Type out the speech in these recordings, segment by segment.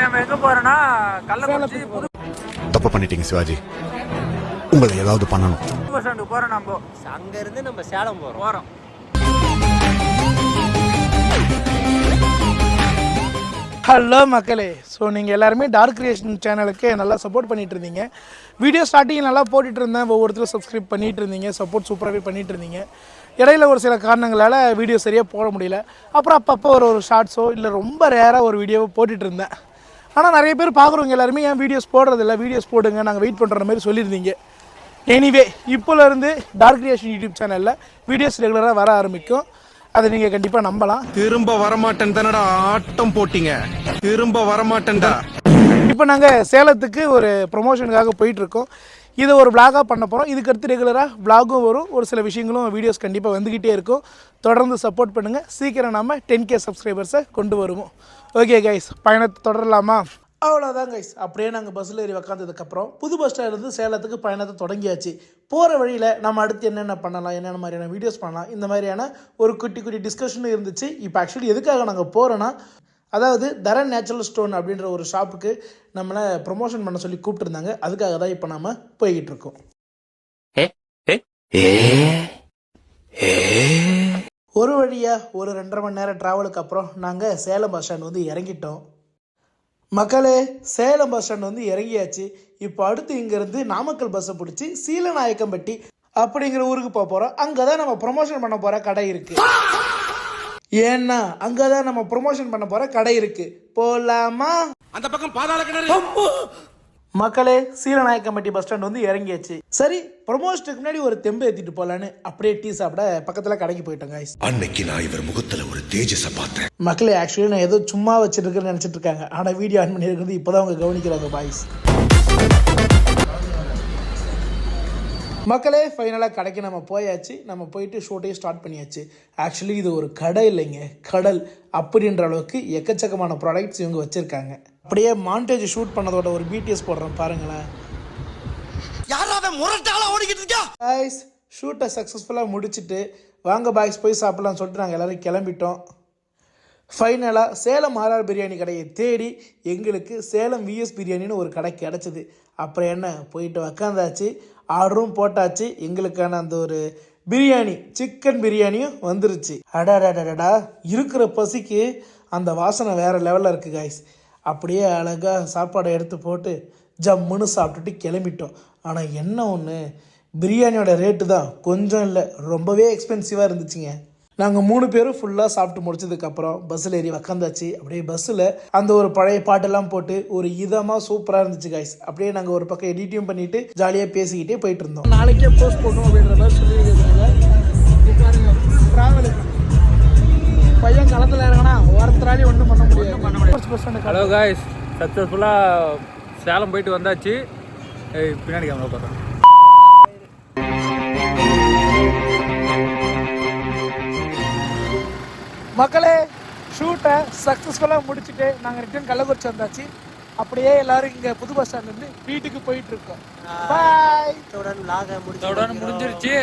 நம்ம எங்க போறோம்னா கள்ளக்குறிச்சி தப்பு பண்ணிட்டீங்க சிவாஜி. உங்களை ஏதாவது பண்ணணும். பஸ் ஸ்டாண்டுக்கு போறோம். நம்ம அங்க இருந்து நம்ம சேலம் போறோம். ஹலோ மக்களே, ஸோ நீங்கள் எல்லாருமே டார்க் கிரியேஷன் சேனலுக்கு நல்லா சப்போர்ட் பண்ணிகிட்டு இருந்தீங்க. வீடியோ ஸ்டார்டிங் நல்லா போட்டுட்டு இருந்தேன், ஒவ்வொருத்தரும் சப்ஸ்கிரைப் பண்ணிகிட்டு இருந்தீங்க, சப்போர்ட் சூப்பராகவே பண்ணிகிட்டு இருந்தீங்க. இடையில ஒரு சில காரணங்களால் வீடியோ சரியாக போட முடியல. அப்புறம் அப்பப்போ ஒரு ஷார்ட்ஸோ இல்லை ரொம்ப ரேராக ஒரு வீடியோவை போட்டுட்டு இருந்தேன். ஆனால் நிறைய பேர் பார்க்குறவங்க எல்லாருமே ஏன் வீடியோஸ் போடுறதில்ல, வீடியோஸ் போடுங்க, நாங்கள் வெயிட் பண்ணுற மாதிரி சொல்லியிருந்தீங்க. எனிவே இப்போலேருந்து டார்க் கிரியேஷன் யூடியூப் சேனலில் வீடியோஸ் ரெகுலராக வர ஆரம்பிக்கும். அதை நீங்கள் கண்டிப்பாக நம்பலாம். திரும்ப வரமாட்டேன் தானடா ஆட்டம் போட்டீங்க, திரும்ப வரமாட்டேன்டா. இப்போ நாங்கள் சேலத்துக்கு ஒரு ப்ரொமோஷனுக்காக போயிட்டுருக்கோம். இதை ஒரு விளாகாக பண்ண போகிறோம். இதுக்கடுத்து ரெகுலராக விளாகும் வரும், ஒரு சில விஷயங்களும் வீடியோஸ் கண்டிப்பாக வந்துக்கிட்டே இருக்கும். தொடர்ந்து சப்போர்ட் பண்ணுங்கள். சீக்கிரம் நம்ம 10K சப்ஸ்கிரைபர்ஸை கொண்டு வருவோம். ஓகே கைஸ், பயணத்தை தொடரலாமா? அவ்வளோதான் கைஸ். அப்படியே நாங்கள் பஸ்ஸில் ஏறி உக்காந்ததுக்கப்புறம் புது பஸ் ஸ்டாண்ட்லேருந்து சேலத்துக்கு பயணத்தை தொடங்கியாச்சு. போகிற வழியில் நம்ம அடுத்து என்னென்ன பண்ணலாம், என்னென்ன மாதிரியான வீடியோஸ் பண்ணலாம், இந்த மாதிரியான ஒரு குட்டி குட்டி டிஸ்கஷனும் இருந்துச்சு. இப்போ ஆக்சுவலி எதுக்காக நாங்கள் போகிறோன்னா, அதாவது தரன் நேச்சுரல் ஸ்டோன் அப்படின்ற ஒரு ஷாப்புக்கு நம்மளை ப்ரொமோஷன் பண்ண சொல்லி கூப்பிட்டுருந்தாங்க. அதுக்காக தான் இப்போ நம்ம போய்கிட்டு இருக்கோம். ஒரு வழியாக ஒரு 2.5 மணி நேரம் ட்ராவலுக்கு அப்புறம் நாங்கள் சேலம் பஸ் ஸ்டாண்ட் வந்து இறங்கிட்டோம். மக்களே, சேலம் பஸ் ஸ்டாண்ட் வந்து இறங்கியாச்சு. இப்போ அடுத்து இங்கேருந்து நாமக்கல் பஸ்ஸை பிடிச்சி சீலநாயக்கம்பட்டி அப்படிங்கிற ஊருக்கு போக போகிறோம். அங்கே தான் நம்ம ப்ரொமோஷன் பண்ண போகிற கடை இருக்குது. ஏன்னா அங்கே தான் நம்ம ப்ரொமோஷன் பண்ண போகிற கடை இருக்குது. போகலாமா? அந்த பக்கம் பாதாள கிணறு. மக்களே, சீலநாயக்கம்பட்டி பஸ் ஸ்டாண்ட் வந்து இறங்கியாச்சு. சரி, ப்ரொமோஷனுக்கு முன்னாடி ஒரு தெம்பு ஏற்றிட்டு போகலான்னு அப்படியே டீ சாப்பிட பக்கத்தில் கடைக்கு போயிட்டோங்க. அன்னைக்கு நான் இவர் முகத்துல ஒரு தேஜஸை பார்த்தேன். மக்களே, ஆக்சுவலி நான் ஏதோ சும்மா வச்சிருக்கேன்னு நினச்சிட்டு இருக்காங்க. ஆனால் வீடியோ ஆன் பண்ணி இருக்கிறது இப்போ தான் அவங்க கவனிக்கிறாங்க பாய்ஸ். மக்களே, ஃபைனலாக கடைக்கு நம்ம போயாச்சு. நம்ம போயிட்டு ஷூட்டையும் ஸ்டார்ட் பண்ணியாச்சு. ஆக்சுவலி இது ஒரு கடை இல்லைங்க, கடல் அப்படின்ற அளவுக்கு எக்கச்சக்கமான ப்ராடக்ட்ஸ் இவங்க வச்சுருக்காங்க. அப்படியே மாண்டேஜ் ஷூட் பண்ணதோட ஒரு பிடிஎஸ் போடுறோம் பாருங்களேன். பாய்ஸ், ஷூட்டை சக்ஸஸ்ஃபுல்லாக முடிச்சுட்டு வாங்க பாய்ஸ் போய் சாப்பிட்லான்னு சொல்லிட்டு நாங்கள் எல்லோரும் கிளம்பிட்டோம். ஃபைனலாக சேலம் ஆர்ஆர் பிரியாணி கடையை தேடி எங்களுக்கு சேலம் விஎஸ் பிரியாணின்னு ஒரு கடை கிடச்சிது. அப்புறம் என்ன, போயிட்டு உக்காந்தாச்சு, ஆர்டரும் போட்டாச்சு. எங்களுக்கான அந்த ஒரு பிரியாணி, சிக்கன் பிரியாணியும் வந்துருச்சு. அடாடாடா, இருக்கிற பசிக்கு அந்த வாசனை வேறு லெவலில் இருக்குது காய்ஸ். அப்படியே அழகாக சாப்பாடை எடுத்து போட்டு ஜம்முன்னு சாப்பிட்டுட்டு கிளம்பிட்டோம். ஆனால் என்ன ஒன்று, பிரியாணியோட ரேட்டு தான் கொஞ்சம் இல்லை, ரொம்பவே எக்ஸ்பென்சிவாக இருந்துச்சுங்க. நாங்கள் 3 பேரும் ஃபுல்லாக சாப்பிட்டு முடிச்சதுக்கப்புறம் பஸ்ஸில் ஏறி உக்காந்தாச்சு. அப்படியே பஸ்ஸில் அந்த ஒரு பழைய பாட்டெல்லாம் போட்டு ஒரு இதமாக சூப்பராக இருந்துச்சு காய்ஸ். அப்படியே நாங்கள் ஒரு பக்கம் எடிட்டையும் பண்ணிவிட்டு ஜாலியாக பேசிக்கிட்டே போயிட்டு இருந்தோம். நாளைக்கே போஸ்ட் போடணும் அப்படின்ற மாதிரி சொல்லியிருக்காங்க. ட்ராவலுக்கு பையன் களத்தில் இறங்கினா ஒருத்தராலையும் ஒன்றும் பண்ண முடியாது. ஹலோ காய்ஸ், சக்ஸஸ்ஃபுல்லாக சேலம் போயிட்டு வந்தாச்சு. பின்னாடி கேமரா பார்த்தோம். மக்களே, ஷூட்டை சக்ஸஸ்ஃபுல்லாக முடிச்சுட்டு நாங்கள் ரிட்டர்ன் கள்ளக்குறிச்சி வந்தாச்சு. அப்படியே எல்லாரும் இங்கே புது பஸ் ஸ்டாண்ட்லேருந்து வீட்டுக்கு போயிட்டு இருக்கோம். பாய். தொடர்ந்து முடிஞ்சிருச்சு.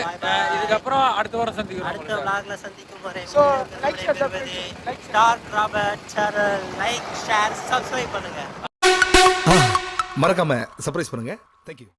இதுக்கப்புறம் அடுத்த வாரம் சந்திக்கிறோம். அடுத்த vlogல சந்திக்கும் வரை so like Dark Robert channel like share subscribe பண்ணுங்க. மறக்காம சர்ப்ரைஸ் பண்ணுங்க. தேங்க்யூ.